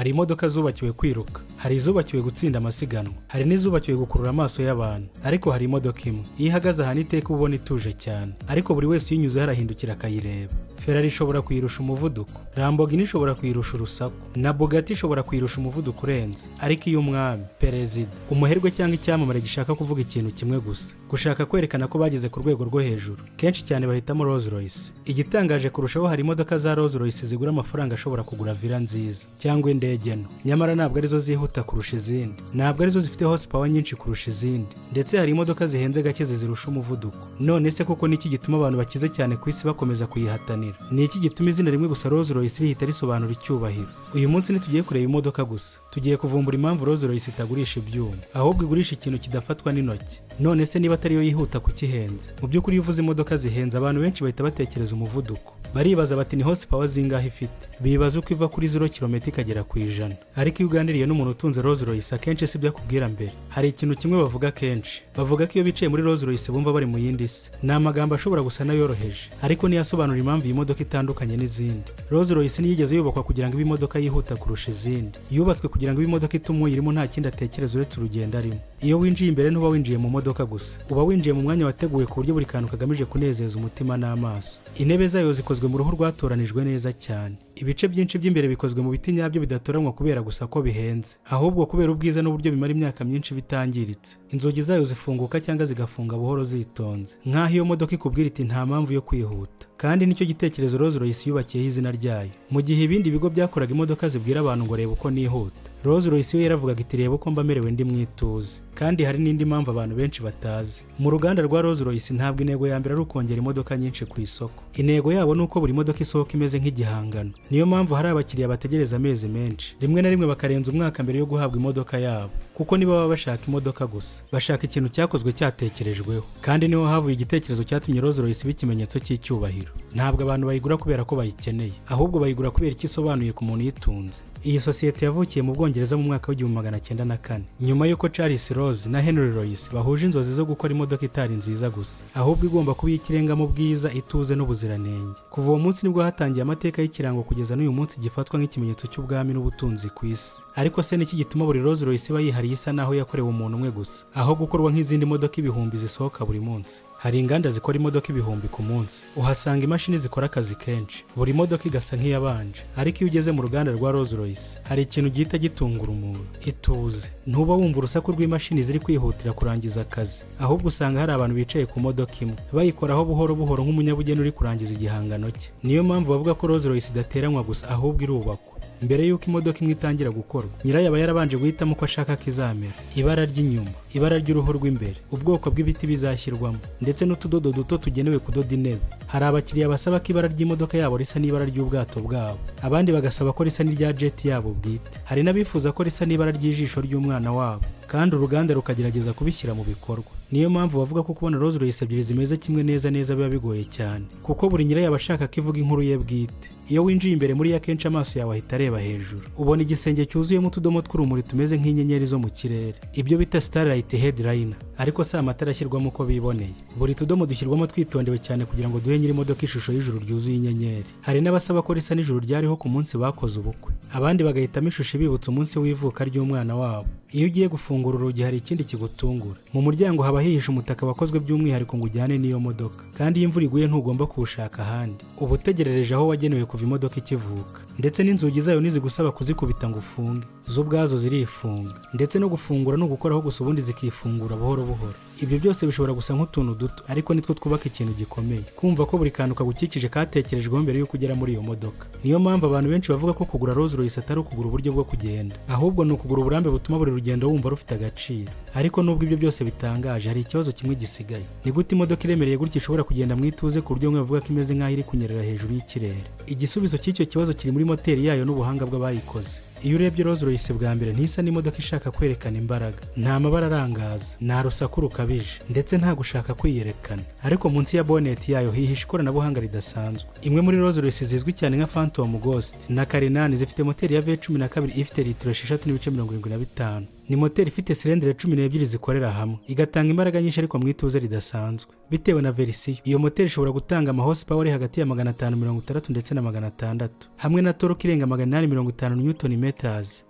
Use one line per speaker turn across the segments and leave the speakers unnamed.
hari imodoka zubakiwe kwiruka, hari izubakiwe gutsinda amasiganwa, hari n'izubakiwe gukurura amaso y'abantu, ariko hari imodoka imwe iyo ihagaze ahantu iteka ubona ituje cyane, ariko buri wese uyinyuzeho arahindukira akayireba. Ferrari ishobora kuyirusha umuvuduko, Lamborghini ishobora kuyirusha urusaku, na Bugatti ishobora kuyirusha umuvuduko urenze, ariko iyo umwami, perezida, umuherwe cyangwa icyamamare gishaka kuvuga ikintu kimwe gusa, gushaka kwerekana ko bageze ku rwego rwo hejuru, kenshi cyane bahitamo Rolls Royce. Igitangaje kurushaho, hari imodoka za Rolls Royce zigura amafaranga ashobora kugura villa nziza cyangwa indege nto, nyamara ntabwo arizo zihuta kurusha izindi, ntabwo arizo zifite horsepower nyinshi kurusha izindi, ndetse hari imodoka zihenze gake zizirusha umuvuduko. None se koko niki gituma abantu bakize cyane ku isi bakomeza kuyihatanira? Ni iki gituma izina rimwe gusa Rolls Royce rihita risobanura icyubahiro? Uyu munsi ntitugiye kureba imodoka gusa, tugiye kuvumbura impamvu Rolls Royce itagurisha ibyuma, ahubwo igurisha ikintu kidafatwa n'intoki. None se niba atariyo yihuta kukihenze? Mu by'ukuri iyo uvuze imodoka zihenze, abantu benshi bahita batekereza umuvuduko, baribaza bati ni horsepower zingahe ifite, bibaza uko iva kuri 0 km ikagera ku 100. Ariko iyo uganiriye n'umuntu utunze Rolls Royce, akenshi si byo akubwira mbere. Hari ikintu kimwe bavuga kenshi, bavuga ko iyo bicaye muri Rolls Royce bumva bari mu yindi si. Ni amagambo ashobora gusa n'ayoroheje, ariko niyo asobanura impamvu iyi modoka itandukanye n'izindi. Rolls Royce ntiyigeze yubakwa kugira ngo ibe imodoka yihuta kurusha izindi, yubatswe kugira ngo ibe imodoka ituma uyirimo nta kindi atekereza uretse urugendo arimo. Iyo winjiye imbere ntuba winjiye mu modoka gusa, uba winjiye mu mwanya wateguwe ku buryo buri kantu kagamije kunezeza umutima n'amaso. Intebe zayo zikozwe mu ruhu rwatoranijwe neza cyane, ibice byinshi by'imbere bikozwe mu biti nyabyo bidatoranywa kubera gusa ko bihenze, ahubwo kubera ubwiza n'uburyo bimara imyaka myinshi bitangiritse. Inzugi zayo zifunguka cyangwa zigafunga buhoro zitonze, nk'aho iyo modoka ikubwira iti nta mpamvu yo kwihuta. Kandi nicyo gitekerezo Rolls Royce yubakiyeho izina ryayo. Mu gihe ibindi bigo byakoraga imodoka zibwira abantu ngo reba uko nihuta, Rolls Royce yo yaravugaga iti reba uko mba merewe ndi mwituze. Kandi hari n'indi mpamvu abantu benshi batazi. Mu ruganda rwa Rolls Royce ntabwo intego ya mbere ari ukongera imodoka nyinshi ku isoko. Intego yabo ni uko buri modoka isohoka imeze nk'igihangano. Niyo mpamvu hari abakiriya bategereza amezi menshi, rimwe na rimwe bakarenza umwaka mbere yo guhabwa imodoka yabo, kuko niba baba bashaka imodoka gusa, bashaka ikintu cyakozwe cyatekerejweho. Kandi niho havuye igitekerezo cyatumye Rolls Royce iba ikimenyetso cy'icyubahiro. Ntabwo abantu bayigura kubera ko bayikeneye, ahubwo bayigura kubera icyo isobanuye ku muntu yitunze. Iyi sosiyete yavukiye mu Bwongereza mu mwaka w'1904, nyuma y'uko Charles Rolls na Henry Royce bahuje inzozi zo gukora imodoka itari nziza gusa, ahubwo igomba kuba ikirenga mu bwiza, ituze n'ubuziranenge. Kuva uwo munsi nibwo hatangiye amateka y'ikirango kugeza n'uyu munsi gifatwa nk'ikimenyetso cy'ubwami n'ubutunzi ku isi. Ariko se niki gituma buri Rolls Royce iba yihariye isa naho yakorewe umuntu umwe gusa, aho gukorwa nk'izindi modoka ibihumbi zisohoka buri munsi? Hari inganda zikora imodoka ibihumbi ku munsi, uhasanga imashini zikora akazi kenshi, buri modoka igasa nk'iyabanje. Ariko iyo ugeze mu ruganda rwa Rolls Royce, hari ikintu gihita gitungura umuntu: ituze. Ntuba wumva urusaku rw'imashini ziri kwihutira kurangiza akazi, ahubwo usanga hari abantu bicaye ku modoka imwe, bayikoraho buhoro buhoro nk'umunyabugeni uri kurangiza igihangano cye. Niyo mpamvu bavuga ko Rolls Royce idateranwa gusa, ahubwo irubakwa. Mbere y'uko imodoka imwe itangira gukorwa, nyirayo aba yarabanje guhitamo ko ashaka ko izamera, ibara ry'inyuma, ibara ry'uruhu rw'imbere, ubwoko bw'ibiti bizashyirwamo, ndetse n'utudodo duto tugenewe kudoda intebe. Hari abakiriya basaba ko ibara ry'imodoka yabo risa n'ibara ry'ubwato bwabo, abandi bagasaba ko risa n'irya jet yabo bwite, hari n'abifuza ko risa n'ibara ry'ijisho ry'umwana wabo, kandi uruganda rukagerageza kubishyira mu bikorwa. Niyo mpamvu bavuga ko kubona Rolls Royce ebyiri zimeze kimwe neza biba bigoye cyane, kuko buri nyirayo aba ashaka ko ivuga inkuru ye bwite. Iyo winjiye imbere muri yo, akenshi amaso yawe ahita areba hejuru, ubona igisenge cyuzuyemo utudomo tw'urumuri tumeze nk'inyenyeri zo mu kirere, ibyo bita starlight headliner, ariko si amatara ashyirwamo uko biboneye. Buri tudomo dushyirwamo twitondewe cyane kugira ngo duhe nyiri imodoka ishusho y'ijuru ryuzuye inyenyeri. Hari n'abasaba ko risa n'ijuru ryariho ku munsi bakoze ubukwe, abandi bagahitamo ishusho ibibutsa umunsi w'ivuka ry'umwana wabo. Iyo ugiye gufungura urugi, hari ikindi kigutungura. Mu muryango haba hihishe umutaka wakozwe by'umwihariko ngo ujyane n'iyo modoka, kandi iyo imvura iguye ntugomba kuwushaka ahandi, uba utegerereje aho wagenewe kuva imodoka ikivuka. Ndetse n'inzugi zayo ntizigusaba kuzikubita ngo ufunge, zo ubwazo zirifunga. Ndetse no gufungura no gukoraho gusa, ubundi zikifungura buhoro buhoro. Ibyo byose bishobora gusa nk'utuntu duto, ariko nitwo twubaka ikintu gikomeye. Kumva ko buri kantu kagukikije katekerejweho mbere y'uko ugera muri iyo modoka. Niyo mpamvu abantu benshi bavuga ko kugura Rolls Royce atari ukugura uburyo bwo kugenda, ahubwo ni ukugura uburambe butuma buri rugendo wumva rufite agaciro. Ariko nubwo ibyo byose bitangaje, hari ikibazo kimwe gisigaye: ni gute imodoka iremereye gutya ishobora kugenda mu ituze ku buryo bamwe bavuga ko imeze nk'aho iri kunyerera hejuru y'ikirere? Igisubizo cy'icyo kibazo kiri muri moteri yayo n'ubuhanga bw'abayikoze. Iyo urebye Rolls Royce bwa mbere, ntisa n'imodoka ishaka kwerekana imbaraga, nta mabara arangaza, nta rusaku rukabije, ndetse nta gushaka kwiyerekana. Ariko munsi ya bonnet yayo hihishe ikoranabuhanga ridasanzwe. Imwe muri Rolls Royce zizwi cyane nka Phantom Ghost na Carinani zifite moteri ya V12 ifite litiro 6.75. ni moteri ifite silindire 12 zikorera hamwe igatanga imbaraga nyinshi ariko mu ituze ridasanzwe. Bitewe na verisiyo, iyo moteri ishobora gutanga ama horsepower hagati ya 560 ndetse na 600 hamwe na torque irenga 850 Nm.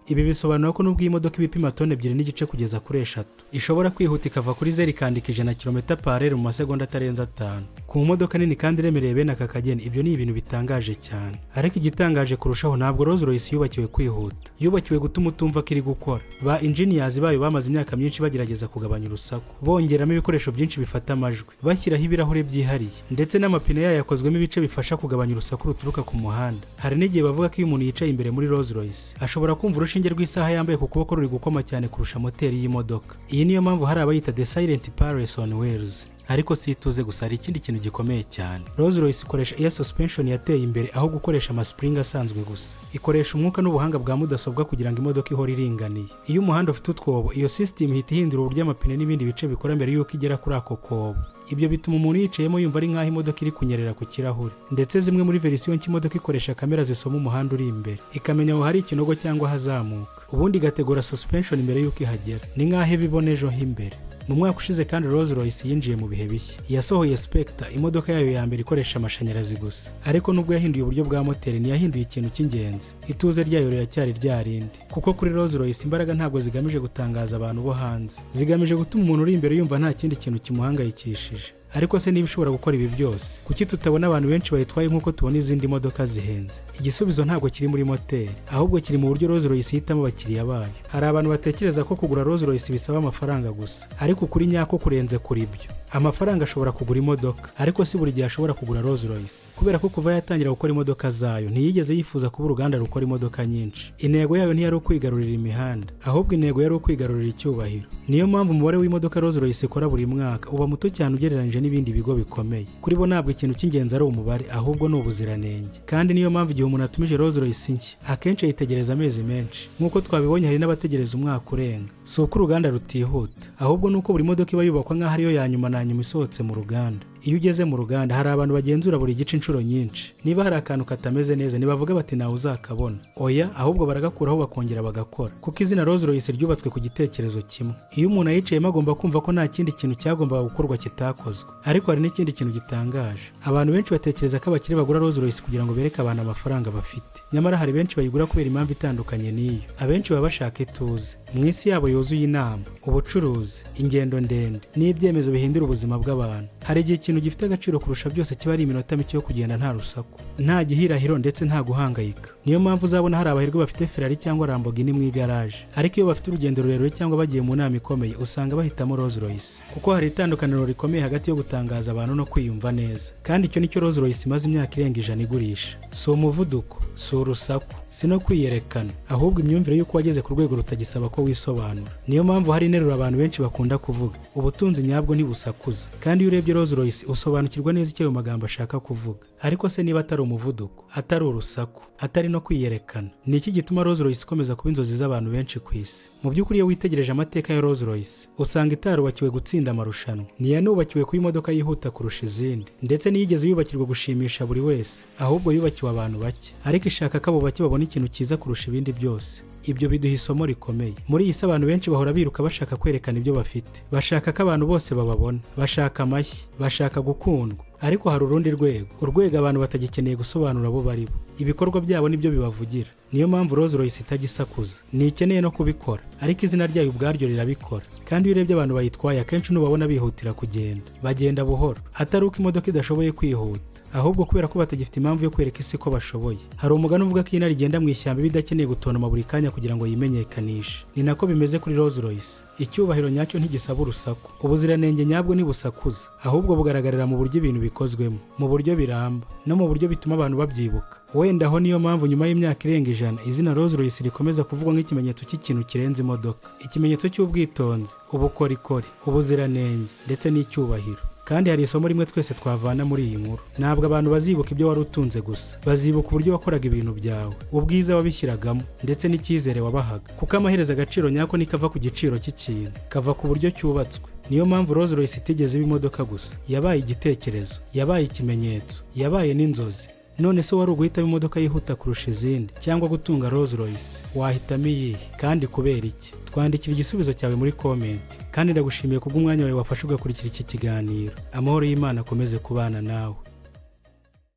Ibi bisobanura ko nubwo iyi modoka ibipima tone 2.5 kugeza kuri 3 ishobora kwihuta ikava kuri 0 ikandika 100 km/h mu masegonda atarenze 5. Ku modoka nini kandi iremereye bene aka kageni, ibyo ni ibintu bitangaje cyane. Ariko igitangaje kurushaho, ntabwo Rolls Royce yubakiwe kwihuta, yubakiwe gutuma utumva ko iri gukora. Ba engineers bayo bamaze imyaka myinshi bagerageza kugabanya urusaku, bongeramo ibikoresho byinshi bifata amajwi, bashyiraho ibirahure byihariye, ndetse n'amapine yayo yakozwemo ibice bifasha kugabanya urusaku ruturuka ku muhanda. Hari n'igihe bavuga ko iyo umuntu yicaye imbere muri Rolls Royce ashobora kumva urushinge rw'isaha yambaye ku kuboko ruri gukoma cyane kurusha moteri y'imodoka. Iyi niyo mpamvu hari abayita the silent palace on wheels. Ariko si ituze gusa, hari ikindi kintu gikomeye cyane. Rolls Royce ikoresha air suspension yateye imbere aho gukoresha amaspring asanzwe gusa. Ikoresha umwuka n'ubuhanga bwa mudasobwa kugira ngo imodoka ihore iringaniye. Iyo umuhanda ufite utwobo, iyo system ihita ihindura uburyo amapine n'ibindi bice bikora mbere y'uko igera kuri ako kobo. Ibyo bituma umuntu yicayemo yumva ari nk'aho imodoka iri kunyerera ku kirahure. Ndetse zimwe muri verisiyo y'imodoka ikoresha kamera zisoma umuhanda uri imbere, ikamenya aho hari ikinogo cyangwa hazamuka, ubundi igategura suspension imbere y'uko ihagera. Ni nk'aho ibibona ejo h'imbere. Mu mwaka ushize kandi Rolls Royce yinjiye mu bihe bishya. Yasohoye Spectre, imodoka yayo ya mbere ikoresha amashanyarazi gusa. Ariko nubwo yahinduye uburyo bwa moteri, ntiyahinduye ikintu cy'ingenzi. Ituze ryayo riracyari ryarindi. Kuko kuri Rolls Royce imbaraga ntabwo zigamije gutangaza abantu bo hanze, zigamije gutuma umuntu uri imbere yumva nta kindi kintu kimuhangayikishije. Ariko se niba ishobora gukora ibi byose, kuki tutabona abantu benshi bayitwaye nk'uko tubona izindi modoka zihenze? Igisubizo ntabwo kiri muri moteri, ahubwo kiri mu buryo Rolls Royce ihitamo abakiriya bayo. Hari abantu batekereza ko kugura Rolls Royce bisaba amafaranga gusa, ariko kuri nyako kurenze kuri ibyo. Amafaranga ashobora kugura imodoka, ariko si buri gihe ashobora kugura Rolls Royce, kubera ko kuva yatangira gukora imodoka zayo ntiyigeze yifuza kuba uruganda rukora imodoka nyinshi. Intego yayo ntiyari ukwigarurira imihanda, ahubwo intego yari ukwigarurira icyubahiro. Niyo mpamvu umubare w'imodoka Rolls Royce ikora buri mwaka uba muto cyane ugereranyije n'ibindi bigo bikomeye. Kuri bo ntabwo ikintu cy'ingenzi ari umubare, ahubwo ni ubuziranenge. Kandi niyo mpamvu igihe umuntu atumije Rolls Royce nshya, akenshi yitegereza amezi menshi. Nk'uko twabibonye, hari n'abategereza umwaka urenga. Si uko uruganda rutihuta, ahubwo nuko buri modoka iba yubakwa nk'aho ariyo ya nyuma isohotse mu ruganda. Iyo ugeze mu ruganda, hari abantu bagenzura buri gice inshuro nyinshi. Niba hari akantu katameze neza, ntibavuga bati nawe uzakabona. Oya, ahubwo baragakuraho bakongera bagakora. Kuko izina Rolls Royce ryubatswe ku gitekerezo kimwe. Iyo umuntu ayicayemo agomba kumva ko nta kindi kintu cyagombaga gukorwa kitakozwe. Ariko hari n'ikindi kintu gitangaje. Abantu benshi batekereza ko abakire bagura Rolls Royce kugira ngo bereke abantu amafaranga bafite. Nyamara hari benshi bayigura kubera impamvu itandukanye n'iyo. Abenshi baba bashaka ituze mu isi yabo yuzuye inama, ubucuruzi, ingendo ndende n'ibyemezo bihindura ubuzima bw'abantu. Hari igihe ikintu gifite agaciro kurusha byose kiba ari iminota mike yo kugenda nta rusaku, nta gihirahiro ndetse nta guhangayika. Niyo mpamvu uzabona hari abaherwe bafite Ferrari cyangwa Lamborghini mu igaraje, ariko iyo bafite urugendo rurerure cyangwa bagiye mu nama ikomeye, usanga bahitamo Rolls Royce. Kuko hari itandukaniro rikomeye hagati yo gutangaza abantu no kwiyumva neza. Kandi icyo nicyo Rolls Royce imaze imyaka irenga 100 igurisha. Si umuvuduko, si urusaku, si no kwiyerekana, ahubwo imyumvire y'uko wageze ku rwego rutagisaba ko wisobanura. Niyo mpamvu hari interuro abantu benshi bakunda kuvuga: ubutunzi nyabwo ntibusakuza. Kandi iyo urebye Rolls Royce usobanukirwa neza icyo ayo magambo ashaka kuvuga. Ariko se niba atari umuvuduko, atari urusaku, atari no kwiyerekana, ni iki gituma Rolls Royce ikomeza kuba inzozi z'abantu benshi ku isi? Mu by'ukuri iyo witegereje amateka ya Rolls Royce, usanga itarubakiwe gutsinda amarushanwa, ntiyanubakiwe kuba imodoka yihuta kurusha izindi, ndetse ntiyigeze yubakirwa gushimisha buri wese, ahubwo yubakiwe abantu bake. Ariko ishaka ko abo bake babona ikintu cyiza kurusha ibindi byose. Ibyo biduha isomo rikomeye. Muri iyi si abantu benshi bahora biruka bashaka kwerekana ibyo bafite, bashaka ko abantu bose bababona, bashaka amashyi, bashaka gukundwa. Ariko hari urundi urwego abantu batagikeneye gusobanura abo bari bo. Ibikorwa byabo nibyo bibavugira. Niyo mpamvu Rolls Royce itagisakuza, ntikeneye no kubikora, ariko izina ryayo ubwaryo rirabikora. Kandi iyo urebye abantu bayitwaye, akenshi nubabona bihutira kugenda, bagenda buhoro, atari uko imodoka idashoboye kwihuta, ahubwo kubera ko batagifite impamvu yo kwereka isi ko bashoboye. Hari umugani uvuga ko intare igenda mu ishyamba bidakeneye gutontoma buri kanya kugira ngo yimenyekanishe. Ni nako bimeze kuri Rolls Royce. Icyubahiro nyacyo ntigisaba urusaku, ubuziranenge nyabwo ntibusakuza, ahubwo bugaragarira mu buryo ibintu bikozwemo, mu buryo biramba, no mu buryo bituma abantu babyibuka. Wenda aho niyo mpamvu nyuma y'imyaka irenga 100 izina Rolls Royce rikomeza kuvugwa nk'ikimenyetso cy'ikintu kirenze imodoka, ikimenyetso cy'ubwitonzi, ubukorikori, ubuziranenge ndetse n'icyubahiro. Kandi hari isomo rimwe twese twavana muri iyi nkuru: ntabwo abantu bazibuka ibyo wari utunze gusa, bazibuka uburyo wakoraga ibintu byawe, ubwiza wabishyiragamo ndetse n'icyizere wabahaga. Kuko amaherezo agaciro nyako nikava ku giciro cy'ikintu, kava ku buryo cyubatswe. Niyo mpamvu Rolls Royce itigeze iba imodoka gusa, yabaye igitekerezo, yabaye ikimenyetso, yabaye n'inzozi. none se wari uguhitamo imodoka yihuta kurusha izindi cyangwa gutunga Rolls Royce? Wahitamo iyihe kandi kubera iki? Twandikira igisubizo cyawe muri comment, kandi ndagushimiye kubw'umwanya wawe wafashe ugakurikira iki kiganiro. Amahoro y'Imana akomeze kubana nawe.